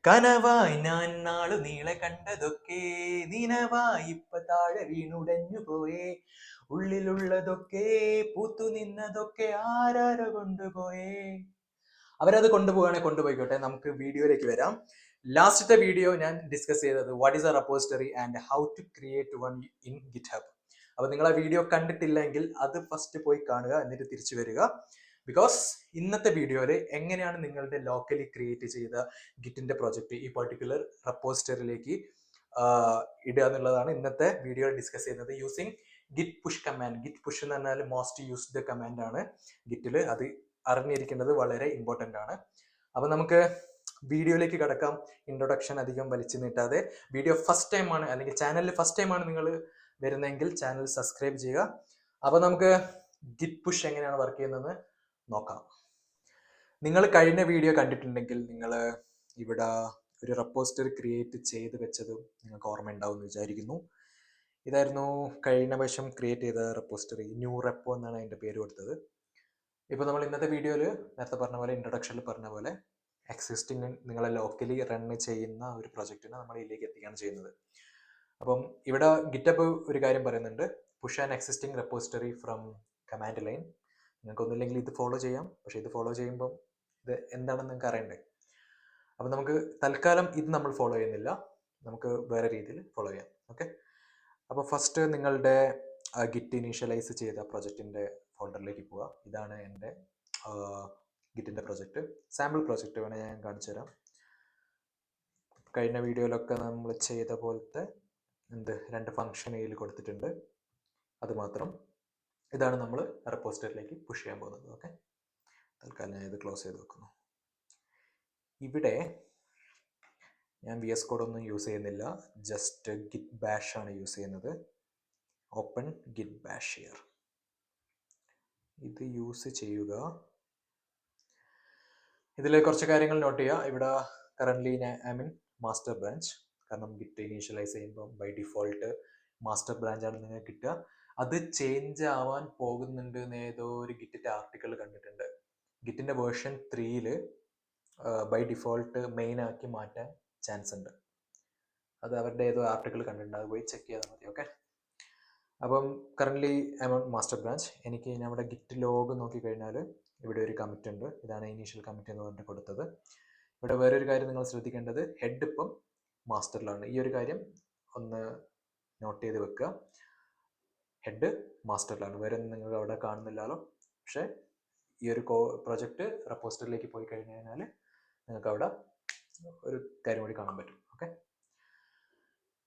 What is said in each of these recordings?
കനവായി ഞാൻ നാളു നീളെ കണ്ടതൊക്കെ നിനവായി ഇപ്പ താഴെ വീണുടഞ്ഞു പോയേ. ഉള്ളിലുള്ളതൊക്കെ പൂത്തു നിന്നതൊക്കെ ആരാരോ കൊണ്ടുപോയേ. അവരത് കൊണ്ടുപോവുകയാണെങ്കിൽ കൊണ്ടുപോയിക്കോട്ടെ. നമുക്ക് വീഡിയോയിലേക്ക് വരാം. ലാസ്റ്റത്തെ വീഡിയോ ഞാൻ ഡിസ്കസ് ചെയ്തത് what is a repository and how to create one in GitHub. അപ്പോൾ നിങ്ങൾ ആ വീഡിയോ കണ്ടിട്ടില്ലെങ്കിൽ അത് ഫസ്റ്റ് പോയി കാണുക, എന്നിട്ട് തിരിച്ചു വരിക. ബിക്കോസ് ഇന്നത്തെ വീഡിയോയിൽ എങ്ങനെയാണ് നിങ്ങളുടെ ലോക്കലി ക്രിയേറ്റ് ചെയ്ത ഗിറ്റിന്റെ പ്രോജക്റ്റ് ഈ പർട്ടിക്കുലർ റെപ്പോസിറ്ററിയിലേക്ക് ഇടുക എന്നുള്ളതാണ് ഇന്നത്തെ വീഡിയോയിൽ ഡിസ്കസ് ചെയ്യുന്നത്. Using git push command. Git push എന്ന് പറഞ്ഞാൽ മോസ്റ്റ് യൂസ്ഡ് കമാൻഡ് ആണ് ഗിറ്റിൽ. അത് അറിഞ്ഞിരിക്കേണ്ടത് വളരെ ഇമ്പോർട്ടൻ്റ് ആണ്. അപ്പൊ നമുക്ക് വീഡിയോയിലേക്ക് കടക്കാം. ഇൻട്രൊഡക്ഷൻ അധികം വലിച്ചു നീട്ടാതെ. വീഡിയോ ഫസ്റ്റ് ടൈം ആണ് അല്ലെങ്കിൽ ചാനലിൽ ഫസ്റ്റ് ടൈം ആണ് നിങ്ങൾ വരുന്നതെങ്കിൽ ചാനൽ സബ്സ്ക്രൈബ് ചെയ്യുക. അപ്പൊ നമുക്ക് ഗിറ്റ് പുഷ് എങ്ങനെയാണ് വർക്ക് ചെയ്യുന്നത് നോക്കാം. നിങ്ങൾ കഴിഞ്ഞ വീഡിയോ കണ്ടിട്ടുണ്ടെങ്കിൽ നിങ്ങൾ ഇവിടെ ഒരു റെപ്പോസിറ്ററി ക്രിയേറ്റ് ചെയ്ത് വെച്ചത് നിങ്ങൾക്ക് ഓർമ്മ ഉണ്ടാവും എന്ന് വിചാരിക്കുന്നു. ഇതായിരുന്നു കഴിഞ്ഞ വർഷം ക്രിയേറ്റ് ചെയ്ത റെപ്പോസിറ്ററി. ന്യൂ റെപ്പോ എന്നാണ് അതിൻ്റെ പേര് കൊടുത്തത്. ഇപ്പോൾ നമ്മൾ ഇന്നത്തെ വീഡിയോയിൽ നേരത്തെ പറഞ്ഞ പോലെ ഇൻട്രൊഡക്ഷനിൽ പറഞ്ഞ പോലെ എക്സിസ്റ്റിംഗ് നിങ്ങളെ ലോക്കലി റൺ ചെയ്യുന്ന ഒരു പ്രൊജക്റ്റിനെ നമ്മൾ ഇതിലേക്ക് എത്തിക്കുകയാണ് ചെയ്യുന്നത്. അപ്പം ഇവിടെ ഗിറ്റപ്പ് ഒരു കാര്യം പറയുന്നുണ്ട്, push an existing repository from command line. നിങ്ങൾക്കൊന്നുമില്ലെങ്കിൽ ഇത് ഫോളോ ചെയ്യാം, പക്ഷേ ഇത് ഫോളോ ചെയ്യുമ്പം ഇത് എന്താണെന്ന് നിങ്ങൾക്ക് അറിയണ്ടേ. അപ്പം നമുക്ക് തൽക്കാലം ഇത് നമ്മൾ ഫോളോ ചെയ്യുന്നില്ല, നമുക്ക് വേറെ രീതിയിൽ ഫോളോ ചെയ്യാം. ഓക്കെ, അപ്പോൾ ഫസ്റ്റ് നിങ്ങളുടെ ഗിറ്റ് ഇനീഷ്യലൈസ് ചെയ്ത പ്രൊജക്റ്റിൻ്റെ ഫോൾഡറിലേക്ക് പോവുക. ഇതാണ് എൻ്റെ ഗിറ്റിൻ്റെ പ്രൊജക്റ്റ്. സാമ്പിൾ പ്രൊജക്റ്റ് വേണേൽ ഞാൻ കാണിച്ചു തരാം. കഴിഞ്ഞ വീഡിയോയിലൊക്കെ നമ്മൾ ചെയ്ത പോലത്തെ രണ്ട് ഫംഗ്ഷൻ ഇതിൽ കൊടുത്തിട്ടുണ്ട്. അതുമാത്രം ഇതാണ് നമ്മൾ റെപ്പോസിറ്ററിയിലേക്ക് പുഷ് ചെയ്യാൻ പോകുന്നത്. ഓക്കെ, തൽക്കാലം ഞാൻ ഇത് ക്ലോസ് ചെയ്ത് വെക്കുന്നു. ഇവിടെ ഞാൻ VS കോഡ് ഒന്നും യൂസ് ചെയ്യുന്നില്ല, ജസ്റ്റ് ഗിറ്റ് ബാഷ് ആണ് യൂസ് ചെയ്യുന്നത്. Open git bash here. ഇത് യൂസ് ചെയ്യുക. ഇതിൽ കുറച്ച് കാര്യങ്ങൾ നോട്ട് ചെയ്യുക. ഇവിടെ currently I mean master branch, കാരണം ഗിറ്റ് ഇനീഷ്യലൈസ് ചെയ്യുമ്പോൾ ബൈ ഡിഫോൾട്ട് മാസ്റ്റർ ബ്രാഞ്ചാണ് നിങ്ങൾക്ക് കിട്ടുക. അത് ചേഞ്ച് ആവാൻ പോകുന്നുണ്ട് എന്ന് ഏതോ ഒരു ഗിറ്റിൻ്റെ ആർട്ടിക്കിൾ കണ്ടിട്ടുണ്ട്. ഗിറ്റിൻ്റെ വേർഷൻ 3യിൽ ബൈ ഡിഫോൾട്ട് മെയിൻ ആക്കി മാറ്റാൻ ചാൻസ് ഉണ്ട്. അത് അവരുടെ ഏതോ ആർട്ടിക്കിൾ കണ്ടിട്ടുണ്ട്, അത് പോയി ചെക്ക് ചെയ്താൽ മതി. ഓക്കെ, അപ്പം currently I M on master branch. എനിക്ക് നമ്മുടെ ഗിറ്റ് ലോഗ് നോക്കിക്കഴിഞ്ഞാൽ ഇവിടെ ഒരു കമ്മിറ്റ് ഉണ്ട്. ഇതാണ് ഇനീഷ്യൽ കമ്മിറ്റ് എന്ന് പറഞ്ഞിട്ട് കൊടുത്തത്. ഇവിടെ വേറൊരു കാര്യം നിങ്ങൾ ശ്രദ്ധിക്കേണ്ടത്, ഹെഡ് ഇപ്പം മാസ്റ്ററിലാണ്. ഈ ഒരു കാര്യം ഒന്ന് നോട്ട് ചെയ്ത് വെക്കുക. ഹെഡ് മാസ്റ്ററിലാണ്, വേറെ ഒന്നും നിങ്ങൾ അവിടെ കാണുന്നില്ലല്ലോ. പക്ഷേ ഈ ഒരു പ്രൊജക്റ്റ് റെപ്പോസിറ്ററിയിലേക്ക് പോയി കഴിഞ്ഞ് കഴിഞ്ഞാൽ നിങ്ങൾക്ക് അവിടെ ഒരു കാര്യം കൂടി കാണാൻ പറ്റും. ഓക്കെ,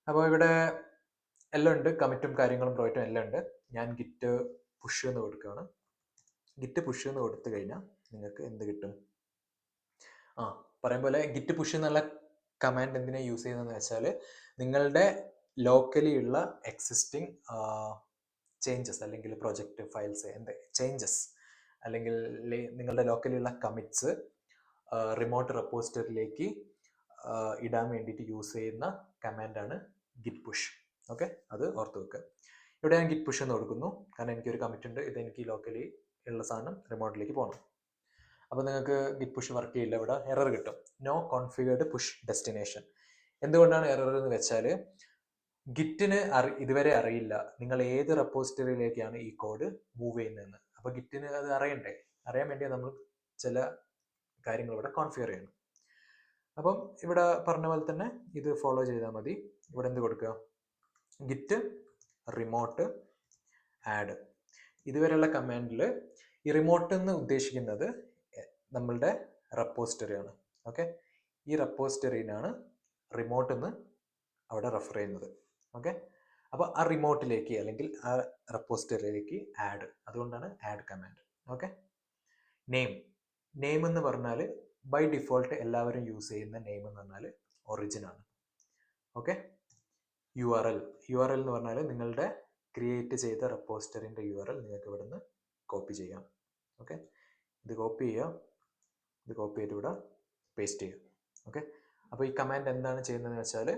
അപ്പോൾ ഇവിടെ എല്ലാം ഉണ്ട്, കമ്മിറ്റും കാര്യങ്ങളും പ്രോജക്റ്റും എല്ലാം ഉണ്ട്. ഞാൻ ഗിറ്റ് പുഷ് എന്ന് കൊടുക്കുകയാണ്. ഗിറ്റ് പുഷ് എന്ന് കൊടുത്തു കഴിഞ്ഞാൽ നിങ്ങൾക്ക് എന്ത് കിട്ടും? പറയും പോലെ ഗിറ്റ് പുഷ് എന്നുള്ള കമാൻഡ് എന്തിനാണ് യൂസ് ചെയ്യുന്നതെന്ന് വെച്ചാൽ നിങ്ങളുടെ ലോക്കലി ഉള്ള എക്സിസ്റ്റിംഗ് ചേഞ്ചസ് അല്ലെങ്കിൽ പ്രൊജക്റ്റ് ഫയൽസ് ചേഞ്ചസ് അല്ലെങ്കിൽ നിങ്ങളുടെ ലോക്കലി ഉള്ള കമ്മിറ്റ്സ് റിമോട്ട് റെപ്പോസിറ്ററിയിലേക്ക് ഇടാൻ വേണ്ടിയിട്ട് യൂസ് ചെയ്യുന്ന കമാൻഡാണ് ഗിറ്റ് പുഷ്. ഓക്കെ, അത് ഓർത്ത് വെക്കുക. ഇവിടെ ഞാൻ ഗിറ്റ് പുഷ് എന്ന് കൊടുക്കുന്നു, കാരണം എനിക്കൊരു കമ്മിറ്റ് ഉണ്ട്, ഇത് എനിക്ക് ലോക്കലി ഉള്ള സാധനം റിമോട്ടിലേക്ക് പോകണം. അപ്പോൾ നിങ്ങൾക്ക് ഗിറ്റ് പുഷ് വർക്ക് ചെയ്യില്ല, ഇവിടെ എറർ കിട്ടും, നോ കോൺഫിഗേർഡ് പുഷ് ഡെസ്റ്റിനേഷൻ. എന്തുകൊണ്ടാണ് എറർ എന്ന് വെച്ചാൽ ഗിറ്റിന് ഇതുവരെ അറിയില്ല നിങ്ങൾ ഏത് റെപ്പോസിറ്ററിയിലേക്കാണ് ഈ കോഡ് മൂവ് ചെയ്യുന്നതെന്ന്. അപ്പോൾ ഗിറ്റിന് അത് അറിയണ്ടേ, അറിയാൻ വേണ്ടി നമ്മൾ ചില കാര്യങ്ങൾ ഇവിടെ കോൺഫിഗർ ചെയ്യണം. അപ്പം ഇവിടെ പറഞ്ഞ പോലെ തന്നെ ഇത് ഫോളോ ചെയ്താൽ മതി. ഇവിടെ എന്ത് കൊടുക്കുക, ഗിറ്റ് റിമോട്ട് ആഡ്. ഇതുവരെയുള്ള കമാൻഡിൽ ഈ റിമോട്ട് എന്ന് ഉദ്ദേശിക്കുന്നത് നമ്മളുടെ റെപ്പോസിറ്ററിയാണ്. ഓക്കെ, ഈ റെപ്പോസിറ്ററിനാണ് റിമോട്ട് എന്ന് അവിടെ റെഫർ ചെയ്യുന്നത്. ഓക്കെ, അപ്പോൾ ആ റിമോട്ടിലേക്ക് അല്ലെങ്കിൽ ആ റെപ്പോസിറ്ററിയിലേക്ക് ആഡ്, അതുകൊണ്ടാണ് ആഡ് കമാൻഡ്. ഓക്കെ, നെയിം എന്ന് പറഞ്ഞാൽ ബൈ ഡിഫോൾട്ട് എല്ലാവരും യൂസ് ചെയ്യുന്ന നെയിം എന്ന് പറഞ്ഞാൽ ഒറിജിൻ ആണ്. ഓക്കെ, URL എന്ന് പറഞ്ഞാൽ നിങ്ങളുടെ ക്രിയേറ്റ് ചെയ്ത റെപ്പോസിറ്ററിൻ്റെ URL നിങ്ങൾക്ക് ഇവിടെ നിന്ന് കോപ്പി ചെയ്യാം. ഓക്കെ, ഇത് കോപ്പി ചെയ്യുക, ഇത് കോപ്പി ചെയ്ത് ഇവിടെ പേസ്റ്റ് ചെയ്യുക. ഓക്കെ, അപ്പോൾ ഈ കമാൻഡ് എന്താണ് ചെയ്യുന്നതെന്ന് വെച്ചാൽ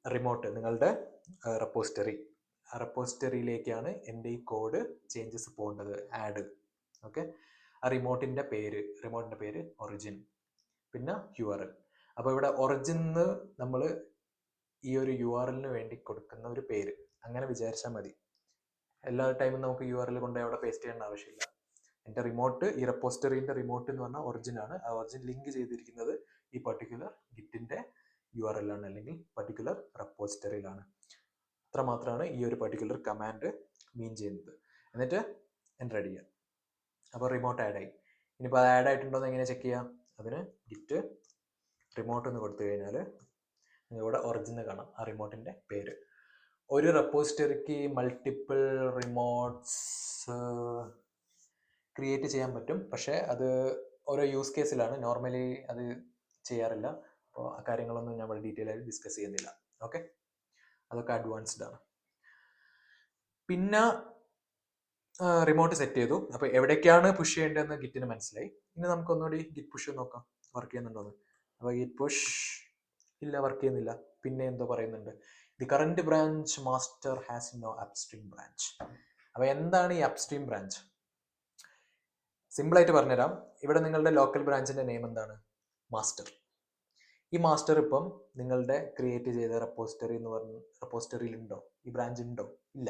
റിമോട്ട് നിങ്ങളുടെ റെപ്പോസിറ്ററിയിലേക്കാണ് എൻ്റെ ഈ കോഡ് ചേഞ്ചസ് പോകേണ്ടത്, ആഡ്. ഓക്കെ, ആ റിമോട്ടിൻ്റെ പേര് ഒറിജിൻ. പിന്നെ URL. അപ്പോൾ ഇവിടെ ഒറിജിൻ നമ്മൾ ഈ ഒരു URL വേണ്ടി കൊടുക്കുന്ന ഒരു പേര് അങ്ങനെ വിചാരിച്ചാൽ മതി. എല്ലാ ടൈമും നമുക്ക് URL കൊണ്ട് അവിടെ പേസ്റ്റ് ചെയ്യേണ്ട ആവശ്യമില്ല. എൻ്റെ റിമോട്ട്, ഈ റെപ്പോസിറ്ററിൻ്റെ റിമോട്ട് എന്ന് പറഞ്ഞാൽ ഒറിജിൻ ആണ്. ആ ഒറിജിൻ ലിങ്ക് ചെയ്തിരിക്കുന്നത് ഈ പർട്ടിക്കുലർ ഗിറ്റിൻ്റെ URL ആണ്, അല്ലെങ്കിൽ പർട്ടിക്കുലർ റെപ്പോസിറ്ററിയിലാണ്. അത്ര മാത്രമാണ് ഈ ഒരു പർട്ടിക്കുലർ കമാൻഡ് മീൻ ചെയ്യുന്നത്. എന്നിട്ട് എൻ്റർ അടിക്കുക. അപ്പോൾ റിമോട്ട് ആഡ് ആയി. ഇനിയിപ്പോൾ അത് ആഡ് ആയിട്ടുണ്ടോ എന്ന് എങ്ങനെ ചെക്ക് ചെയ്യാം? അതിന് ഗിറ്റ് റിമോട്ട് എന്ന് കൊടുത്തു കഴിഞ്ഞാൽ ഇവിടെ ഒറിജിൻ കാണാം, ആ റിമോട്ടിൻ്റെ പേര്. ഒരു റെപ്പോസിറ്ററിക്ക് മൾട്ടിപ്പിൾ റിമോട്ട്സ് ക്രിയേറ്റ് ചെയ്യാൻ പറ്റും, പക്ഷേ അത് ഓരോ യൂസ് കേസിലാണ്. നോർമലി അത് ചെയ്യാറില്ല. അപ്പോൾ ആ കാര്യങ്ങളൊന്നും നമ്മൾ ഡീറ്റെയിൽ ആയിട്ട് ഡിസ്കസ് ചെയ്യുന്നില്ല. ഓക്കെ, അതൊക്കെ അഡ്വാൻസ്ഡ് ആണ്. പിന്നെ റിമോട്ട് സെറ്റ് ചെയ്തു. അപ്പോൾ എവിടേക്കാണ് പുഷ് ചെയ്യേണ്ടതെന്ന് ഗിറ്റിന് മനസ്സിലായി. ഇനി നമുക്കൊന്നുകൂടി ഗിറ്റ് പുഷ് നോക്കാം, വർക്ക് ചെയ്യുന്നുണ്ടോന്ന്. അപ്പോൾ ഗിറ്റ് പുഷ് ഇല്ല, വർക്ക് ചെയ്യുന്നില്ല. പിന്നെ എന്തോ പറയുന്നുണ്ട്, the current branch master has no upstream branch. അപ്പോൾ എന്താണ് ഈ അപ്സ്ട്രീം ബ്രാഞ്ച്? സിമ്പിളായിട്ട് പറഞ്ഞുതരാം. ഇവിടെ നിങ്ങളുടെ ലോക്കൽ ബ്രാഞ്ചിന്റെ നെയിം എന്താണ്? മാസ്റ്റർ. ഈ മാസ്റ്റർ ഇപ്പം നിങ്ങളുടെ ക്രിയേറ്റ് ചെയ്ത റെപ്പോസിറ്ററി എന്ന് പറഞ്ഞ റെപ്പോസിറ്ററിയിൽ ഉണ്ടോ? ഈ ബ്രാഞ്ച് ഉണ്ടോ? ഇല്ല.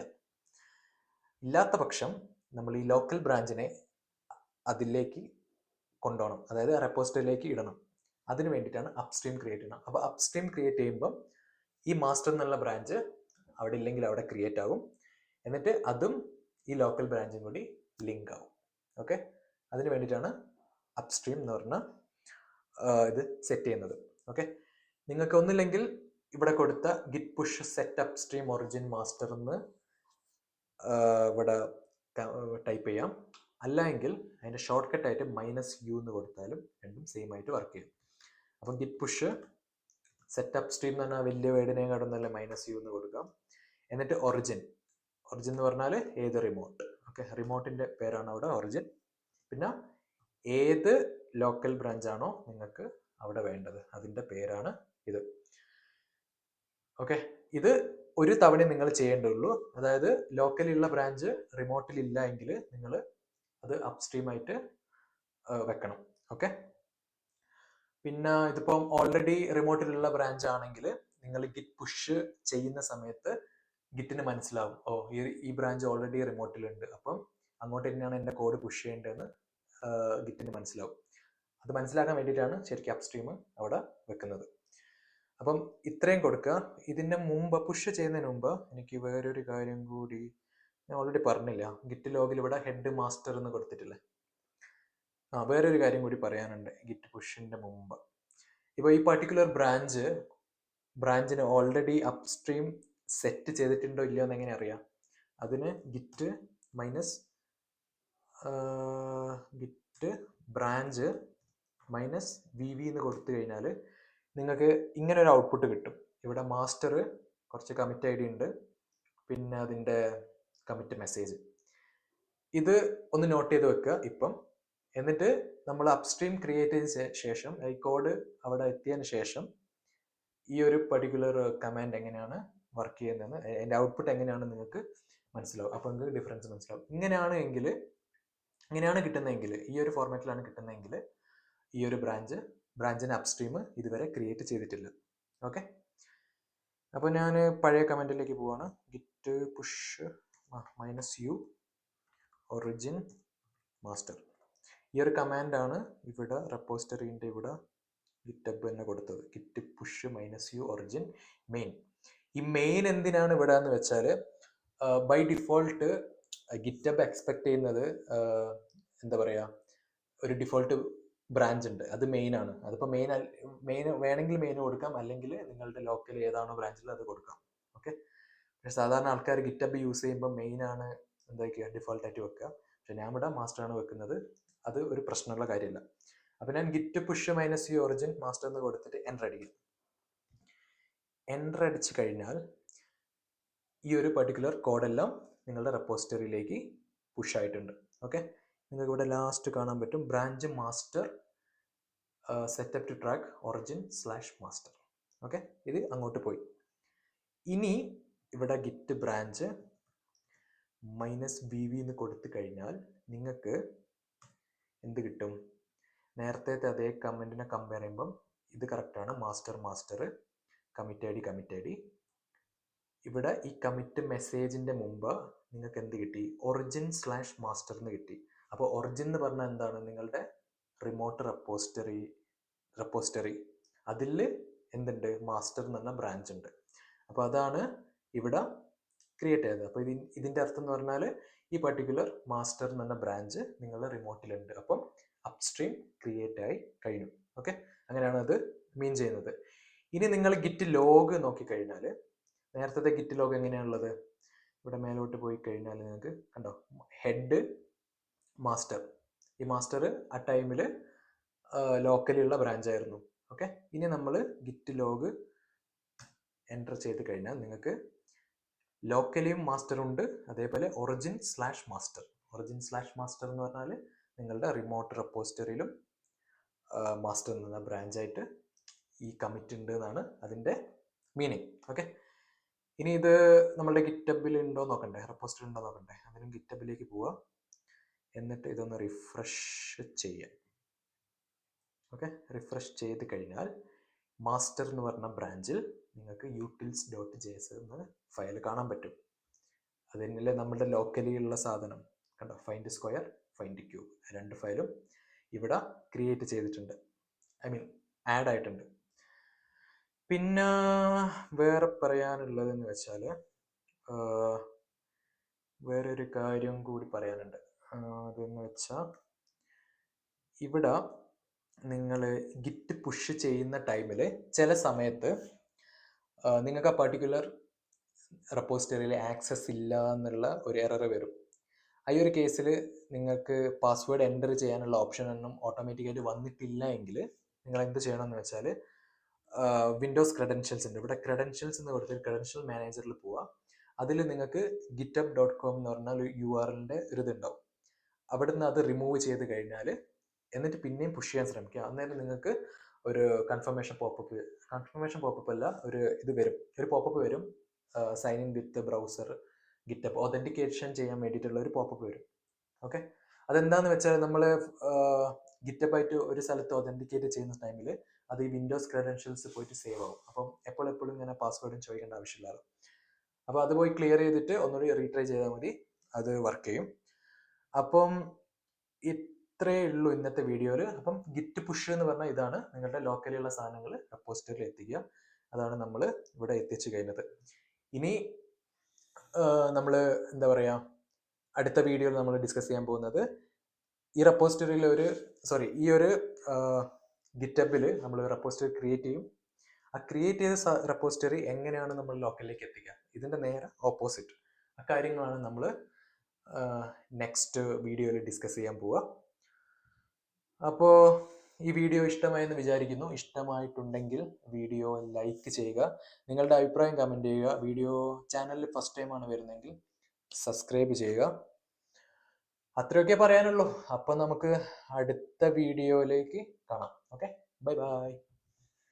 ഇല്ലാത്ത പക്ഷം നമ്മൾ ഈ ലോക്കൽ ബ്രാഞ്ചിനെ അതിലേക്ക് കൊണ്ടുപോകണം, അതായത് റെപ്പോസിറ്ററിയിലേക്ക് ഇടണം. അതിന് വേണ്ടിയിട്ടാണ് അപ്സ്ട്രീം ക്രിയേറ്റ് ചെയ്യണം. അപ്പോൾ അപ്സ്ട്രീം ക്രിയേറ്റ് ചെയ്യുമ്പം ഈ മാസ്റ്റർ എന്നുള്ള ബ്രാഞ്ച് അവിടെ ഇല്ലെങ്കിൽ അവിടെ ക്രിയേറ്റ് ആകും. എന്നിട്ട് അതും ഈ ലോക്കൽ ബ്രാഞ്ചും കൂടി ലിങ്ക് ആവും. ഓക്കെ, അതിന് വേണ്ടിയിട്ടാണ് അപ്സ്ട്രീം എന്ന് പറഞ്ഞ ഇത് സെറ്റ് ചെയ്യുന്നത്. ഓക്കെ, നിങ്ങൾക്ക് ഒന്നില്ലെങ്കിൽ ഇവിടെ കൊടുത്ത git push set upstream origin master എന്ന് ഇവിടെ ടൈപ്പ് ചെയ്യാം. അല്ലെങ്കിൽ അതിൻ്റെ ഷോർട്ട് കട്ടായിട്ട് -u എന്ന് കൊടുത്താലും രണ്ടും സെയിം ആയിട്ട് വർക്ക് ചെയ്യും. അപ്പം ഗിറ്റ് പുഷ് സെറ്റ് അപ്സ്ട്രീം എന്ന് പറഞ്ഞാൽ വലിയ വേർഡിനെ കടന്നല്ലേ -u എന്ന് കൊടുക്കാം. എന്നിട്ട് ഒറിജിൻ എന്ന് പറഞ്ഞാൽ ഏത് റിമോട്ട്. ഓക്കെ, റിമോട്ടിൻ്റെ പേരാണ് അവിടെ ഒറിജിൻ. പിന്നെ ഏത് ലോക്കൽ ബ്രാഞ്ച് ആണോ നിങ്ങൾക്ക് അവിടെ വേണ്ടത് അതിൻ്റെ പേരാണ് ഇത്. ഓക്കെ, ഇത് ഒരു തവണ നിങ്ങൾ ചെയ്യേണ്ടുള്ളൂ. അതായത് ലോക്കലുള്ള ബ്രാഞ്ച് റിമോട്ടിൽ ഇല്ല എങ്കിൽ നിങ്ങൾ അത് അപ്സ്ട്രീം ആയിട്ട് വെക്കണം. ഓക്കെ, പിന്നെ ഇതിപ്പം ഓൾറെഡി റിമോട്ടിലുള്ള ബ്രാഞ്ച് ആണെങ്കിൽ നിങ്ങൾ ഗിറ്റ് പുഷ് ചെയ്യുന്ന സമയത്ത് ഗിറ്റിന് മനസ്സിലാവും, ഓ ഈ ബ്രാഞ്ച് ഓൾറെഡി റിമോട്ടിലുണ്ട്, അപ്പം അങ്ങോട്ട് തന്നെയാണ് എൻ്റെ കോഡ് പുഷ് ചെയ്യേണ്ടതെന്ന് ഗിറ്റിന് മനസ്സിലാവും. അത് മനസ്സിലാക്കാൻ വേണ്ടിയിട്ടാണ് ശരിക്കും അപ്സ്ട്രീം അവിടെ വെക്കുന്നത്. അപ്പം ഇത്രയും കൊടുക്കുക. ഇതിൻ്റെ മുമ്പ് പുഷ് ചെയ്യുന്നതിന് മുമ്പ് എനിക്ക് വേറൊരു കാര്യം കൂടി ഞാൻ ഓൾറെഡി പറഞ്ഞില്ല. ഗിറ്റ് ലോഗിൽ ഇവിടെ ഹെഡ് മാസ്റ്റർ എന്ന് കൊടുത്തിട്ടില്ലേ, വേറൊരു കാര്യം കൂടി പറയാനുണ്ട് ഗിറ്റ് പുഷിൻ്റെ മുമ്പ്. ഇപ്പോൾ ഈ പർട്ടിക്കുലർ ബ്രാഞ്ചിന് ഓൾറെഡി അപ്സ്ട്രീം സെറ്റ് ചെയ്തിട്ടുണ്ടോ ഇല്ലയോ എന്ന് എങ്ങനെ അറിയാം? അതിന് ഗിറ്റ് ബ്രാഞ്ച് -vv എന്ന് കൊടുത്തു കഴിഞ്ഞാൽ നിങ്ങൾക്ക് ഇങ്ങനെ ഒരു ഔട്ട്പുട്ട് കിട്ടും. ഇവിടെ മാസ്റ്റർ കുറച്ച് കമ്മിറ്റ് ID ഉണ്ട്, പിന്നെ അതിൻ്റെ കമ്മിറ്റ് മെസ്സേജ്. ഇത് ഒന്ന് നോട്ട് ചെയ്ത് വെക്കുക ഇപ്പം. എന്നിട്ട് നമ്മൾ അപ്സ്ട്രീം ക്രിയേറ്റ് ചെയ്ത ശേഷം ഈ കോഡ് അവിടെ എത്തിയതിന് ശേഷം ഈ ഒരു പർട്ടിക്കുലർ കമാൻഡ് എങ്ങനെയാണ് വർക്ക് ചെയ്യുന്നതെന്ന്, അതിൻ്റെ ഔട്ട്പുട്ട് എങ്ങനെയാണ് നിങ്ങൾക്ക് മനസ്സിലാവും. അപ്പോൾ നിങ്ങൾക്ക് ഡിഫറൻസ് മനസ്സിലാവും. ഇങ്ങനെയാണ് കിട്ടുന്നതെങ്കിൽ, ഈ ഒരു ഫോർമാറ്റിലാണ് കിട്ടുന്നതെങ്കിൽ ഈ ഒരു ബ്രാഞ്ചിന് അപ്സ്ട്രീം ഇതുവരെ ക്രിയേറ്റ് ചെയ്തിട്ടില്ല. ഓക്കെ, അപ്പോൾ ഞാൻ പഴയ കമൻറ്റിലേക്ക് പോവാണ്. Git push -u origin master. ഈ ഒരു കമാൻഡാണ് ഇവിടെ റെപ്പോസിറ്ററിൻ്റെ ഇവിടെ ഗിറ്റബ് തന്നെ കൊടുത്തത്. Git push -u origin main. ഈ മെയിൻ എന്തിനാണ് ഇവിടെ എന്ന് വെച്ചാൽ, ബൈ ഡിഫോൾട്ട് ഗിറ്റബ് എക്സ്പെക്ട് ചെയ്യുന്നത് എന്താ പറയുക, ഒരു ഡിഫോൾട്ട് ബ്രാഞ്ച് ഉണ്ട്, അത് മെയിൻ ആണ്. അതിപ്പോൾ മെയിൻ വേണമെങ്കിൽ മെയിൻ കൊടുക്കാം, അല്ലെങ്കിൽ നിങ്ങളുടെ ലോക്കൽ ഏതാണോ ബ്രാഞ്ചിൽ അത് കൊടുക്കാം. ഓക്കെ, പക്ഷേ സാധാരണ ആൾക്കാർ ഗിറ്റബ് യൂസ് ചെയ്യുമ്പോൾ മെയിൻ ആണ് എന്താ ഡിഫോൾട്ട് ആയിട്ട് വെക്കുക. പക്ഷെ ഞാൻ ഇവിടെ മാസ്റ്റർ ആണ് വെക്കുന്നത്. അത് ഒരു പ്രശ്നമുള്ള കാര്യമല്ല. അപ്പോൾ ഞാൻ git push -u origin master എന്ന് കൊടുത്തിട്ട് എൻ്റർ അടിക്കും. എൻ്റർ അടിച്ച് കഴിഞ്ഞാൽ ഈ ഒരു പർട്ടിക്കുലർ കോഡെല്ലാം നിങ്ങളുടെ റെപ്പോസിറ്ററിയിലേക്ക് പുഷ് ആയിട്ടുണ്ട്. ഓക്കെ, നിങ്ങൾക്ക് ഇവിടെ ലാസ്റ്റ് കാണാൻ പറ്റും branch master setup to track origin/master. Okay, ഇത് അങ്ങോട്ട് പോയി. ഇനി ഇവിടെ ഗിറ്റ് ബ്രാഞ്ച് -vv എന്ന് കൊടുത്തു കഴിഞ്ഞാൽ നിങ്ങൾക്ക് എന്ത് കിട്ടും? നേരത്തെ അതേ കമൻറ്റിനെ കമ്പയർ ചെയ്യുമ്പം ഇത് കറക്റ്റാണ്. Master commit I D. ഇവിടെ ഈ കമ്മിറ്റ് മെസ്സേജിൻ്റെ മുമ്പ് നിങ്ങൾക്ക് എന്ത് കിട്ടി? origin/master എന്ന് കിട്ടി. അപ്പോൾ ഒറിജിൻ എന്ന് പറഞ്ഞാൽ എന്താണ്? നിങ്ങളുടെ റിമോട്ട് റെപ്പോസിറ്ററി അതിൽ എന്തുണ്ട്? മാസ്റ്റർ എന്ന് പറഞ്ഞ ബ്രാഞ്ച് ഉണ്ട്. അപ്പോൾ അതാണ് ഇവിടെ ക്രിയേറ്റ് ചെയ്തത്. അപ്പോൾ ഇതിൻ്റെ അർത്ഥം എന്ന് പറഞ്ഞാൽ ഈ പർട്ടിക്കുലർ മാസ്റ്റർ എന്ന് പറഞ്ഞ ബ്രാഞ്ച് നിങ്ങളുടെ റിമോട്ടിലുണ്ട്. അപ്പം അപ്സ്ട്രീം ക്രിയേറ്റ് ആയി കഴിഞ്ഞു. ഓക്കെ, അങ്ങനെയാണ് അത് മീൻ ചെയ്യുന്നത്. ഇനി നിങ്ങൾ ഗിറ്റ് ലോഗ് നോക്കിക്കഴിഞ്ഞാൽ നേരത്തെ ഗിറ്റ് ലോഗ് എങ്ങനെയാണുള്ളത്? ഇവിടെ മേലോട്ട് പോയി കഴിഞ്ഞാൽ നിങ്ങൾക്ക് കണ്ടോ, ഹെഡ് മാസ്റ്റർ. ഈ മാസ്റ്റർ ആ ടൈമിൽ ലോക്കലിയുള്ള ബ്രാഞ്ചായിരുന്നു. ഓക്കെ, ഇനി നമ്മൾ ഗിറ്റ് ലോഗ് എൻ്റർ ചെയ്ത് കഴിഞ്ഞാൽ നിങ്ങൾക്ക് ലോക്കലിയും മാസ്റ്റർ ഉണ്ട്, അതേപോലെ origin/master. origin/master എന്ന് പറഞ്ഞാൽ നിങ്ങളുടെ റിമോട്ട് റെപ്പോസിറ്ററിയിലും മാസ്റ്റർ എന്ന ബ്രാഞ്ചായിട്ട് ഈ കമ്മിറ്റ് ഉണ്ട് എന്നാണ് അതിൻ്റെ മീനിങ്. ഓക്കെ, ഇനി ഇത് നമ്മളുടെ ഗിറ്റബിൽ ഉണ്ടോ നോക്കണ്ടേ, റെപ്പോസിറ്ററി ഉണ്ടോ നോക്കണ്ടേ. അതിനും ഗിറ്റബിലേക്ക് പോവുക, എന്നിട്ട് ഇതൊന്ന് റിഫ്രഷ് ചെയ്യാം. ഓക്കെ, റിഫ്രഷ് ചെയ്ത് കഴിഞ്ഞാൽ മാസ്റ്റർ എന്ന് പറഞ്ഞ ബ്രാഞ്ചിൽ നിങ്ങൾക്ക് utils.js എന്ന ഫയൽ കാണാൻ പറ്റും. അതിനല്ലേ നമ്മുടെ ലോക്കലി ഉള്ള സാധനം കണ്ടോ, ഫൈൻഡ് സ്ക്വയർ, ഫൈൻഡ് ക്യൂബ്, രണ്ട് ഫയലും ഇവിടെ ക്രിയേറ്റ് ചെയ്തിട്ടുണ്ട്, ആഡ് ആയിട്ടുണ്ട്. പിന്നെ വേറെ പറയാനുള്ളതെന്ന് വെച്ചാൽ വേറൊരു കാര്യം കൂടി പറയാനുണ്ട്. അതെന്ന് വെച്ചാൽ ഇവിടെ നിങ്ങൾ ഗിറ്റ് പുഷ് ചെയ്യുന്ന ടൈമിൽ ചില സമയത്ത് നിങ്ങൾക്ക് ആ പർട്ടിക്കുലർ റെപ്പോസിറ്ററിയിൽ ആക്സസ് ഇല്ല എന്നുള്ള ഒരു എറർ വരും. ഈ ഒരു കേസിൽ നിങ്ങൾക്ക് പാസ്വേഡ് എൻ്റർ ചെയ്യാനുള്ള ഓപ്ഷൻ ഒന്നും ഓട്ടോമാറ്റിക്കായിട്ട് വന്നിട്ടില്ല എങ്കിൽ നിങ്ങൾ എന്ത് ചെയ്യണമെന്ന് വെച്ചാൽ വിൻഡോസ് ക്രെഡൻഷ്യൽസ് ഉണ്ട്. ഇവിടെ ക്രെഡൻഷ്യൽസ് എന്ന് കൊടുത്തിട്ട് ക്രെഡൻഷ്യൽ മാനേജറിൽ പോവുക. അതിൽ നിങ്ങൾക്ക് github.com എന്ന് പറഞ്ഞാൽ URL-ൻ്റെ ഒരു ഇതുണ്ടാവും. അവിടെ നിന്ന് അത് റിമൂവ് ചെയ്ത് കഴിഞ്ഞാൽ എന്നിട്ട് പിന്നെയും പുഷ് ചെയ്യാൻ ശ്രമിക്കുക. അന്നേരം നിങ്ങൾക്ക് ഒരു കൺഫർമേഷൻ പോപ്പപ്പ് അല്ല, ഒരു ഇത് വരും, ഒരു പോപ്പപ്പ് വരും, sign in with browser GitHub authentication ചെയ്യാൻ വേണ്ടിയിട്ടുള്ള ഒരു പോപ്പപ്പ് വരും. ഓക്കെ, അതെന്താന്ന് വെച്ചാൽ നമ്മൾ ഗിറ്റബായിട്ട് ഒരു സ്ഥലത്ത് ഒതൻറ്റിക്കേറ്റ് ചെയ്യുന്ന ടൈമിൽ അത് ഈ വിൻഡോസ് ക്രെഡൻഷ്യൽസ് പോയിട്ട് സേവ് ആവും. അപ്പം എപ്പോഴും ഇങ്ങനെ പാസ്വേഡും ചോദിക്കേണ്ട ആവശ്യമില്ലല്ലോ. അപ്പോൾ അത് പോയി ക്ലിയർ ചെയ്തിട്ട് ഒന്നുകൂടി റീട്രൈ ചെയ്താൽ മതി, അത് വർക്ക് ചെയ്യും. അപ്പം ഇത്രയേ ഉള്ളൂ ഇന്നത്തെ വീഡിയോയിൽ. അപ്പം ഗിറ്റ് പുഷ് എന്ന് പറഞ്ഞാൽ ഇതാണ്, നിങ്ങളുടെ ലോക്കലിലുള്ള സാധനങ്ങൾ റെപ്പോസിറ്ററിയിൽ എത്തിക്കുക. അതാണ് നമ്മൾ ഇവിടെ എത്തിച്ചു കഴിഞ്ഞത്. ഇനി നമ്മൾ എന്താ പറയുക, അടുത്ത വീഡിയോയിൽ നമ്മൾ ഡിസ്കസ് ചെയ്യാൻ പോകുന്നത് ഈ റെപ്പോസിറ്ററിയിൽ ഈ ഒരു ഗിറ്റബിൽ നമ്മൾ റെപ്പോസിറ്ററി ക്രിയേറ്റ് ചെയ്യും. ആ ക്രിയേറ്റ് ചെയ്ത റെപ്പോസിറ്ററി എങ്ങനെയാണ് നമ്മൾ ലോക്കലിലേക്ക് എത്തിക്കുക, ഇതിൻ്റെ നേരെ ഓപ്പോസിറ്റ് ആ കാര്യങ്ങളാണ് നമ്മൾ നെക്സ്റ്റ് വീഡിയോയിൽ ഡിസ്കസ് ചെയ്യാൻ പോവുക. അപ്പോൾ ഈ വീഡിയോ ഇഷ്ടമായെന്ന് വിചാരിക്കുന്നു. ഇഷ്ടമായിട്ടുണ്ടെങ്കിൽ വീഡിയോ ലൈക്ക് ചെയ്യുക, നിങ്ങളുടെ അഭിപ്രായം കമൻറ്റ് ചെയ്യുക. വീഡിയോ ചാനലിൽ ഫസ്റ്റ് ടൈമാണ് വരുന്നതെങ്കിൽ സബ്സ്ക്രൈബ് ചെയ്യുക. അത്രയൊക്കെ പറയാനുള്ളൂ. അപ്പം നമുക്ക് അടുത്ത വീഡിയോയിലേക്ക് കാണാം. Okay, bye bye.